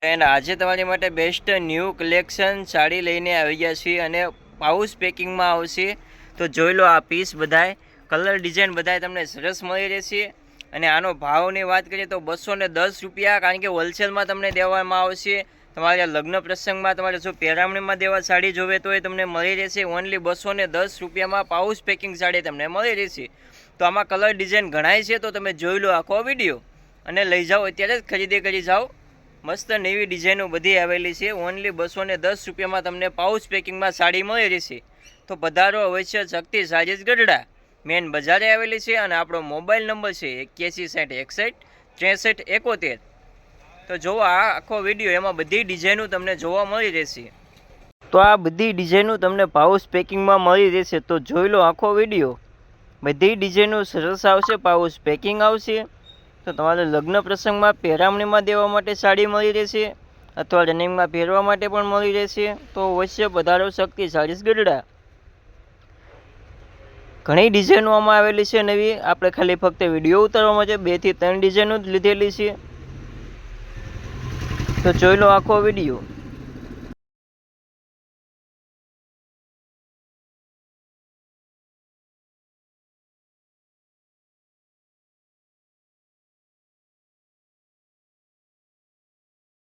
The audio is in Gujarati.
એન્ડ આજે તમારી માટે બેસ્ટ ન્યૂ કલેક્શન સાડી લઈને આવી ગયા છીએ અને પાઉચ પેકિંગમાં આવશે. તો જોઈ લો આ પીસ બધાય કલર ડિઝાઇન બધાય તમને સરસ મળી રહેશે. અને આનો ભાવની વાત કરીએ તો 210 રૂપિયા, કારણ કે હોલસેલમાં તમને દેવામાં આવશે. તમારા લગ્ન પ્રસંગમાં તમારે જો પહેરામણીમાં દેવા સાડી જોવે તો એ તમને મળી રહેશે. ઓનલી 210 રૂપિયામાં પાઉચ પેકિંગ સાડી તમને મળી રહેશે. તો આમાં કલર ડિઝાઇન ઘણાય છે, તો તમે જોઈ લો આખો વિડીયો અને લઈ જાઓ, અત્યારે જ ખરીદી કરી જાઓ. મસ્ત નવી ડિઝાઇનો બધી આવેલી છે. ઓનલી 210 રૂપિયામાં તમને પાઉચ પેકિંગમાં સાડી મળી રહેશે. તો પધારો અવશ્ય. શક્તિ સારીઝ ગઢડા મેન બજારે આવેલી છે અને આપણો મોબાઈલ નંબર છે 8160616371. તો જુઓ આ આખો વિડીયો, એમાં બધી ડિઝાઇનો તમને જોવા મળી રહેશે. તો આ બધી ડિઝાઇનો તમને પાઉચ પેકિંગમાં મળી રહેશે. તો જોઈ લો આખો વિડીયો, બધી ડિઝાઇનો સરસ આવશે, પાઉચ પેકિંગ આવશે. તો તમારે લગ્ન પ્રસંગમાં પહેરામણીમાં દેવા માટે સાડી મળી રહેશે અથવા રનિંગમાં પહેરવા માટે પણ મળી રહેશે. તો અવશ્ય પધારો શક્તિ સારીઝ ગઢડા. ઘણી ડિઝાઇનો આમાં આવેલી છે નવી. આપણે ખાલી ફક્ત વિડીયો ઉતારવા માટે 2 થી 3 ડિઝાઇનો જ લીધેલી છે. તો જોઈ લો આખો વિડીયો.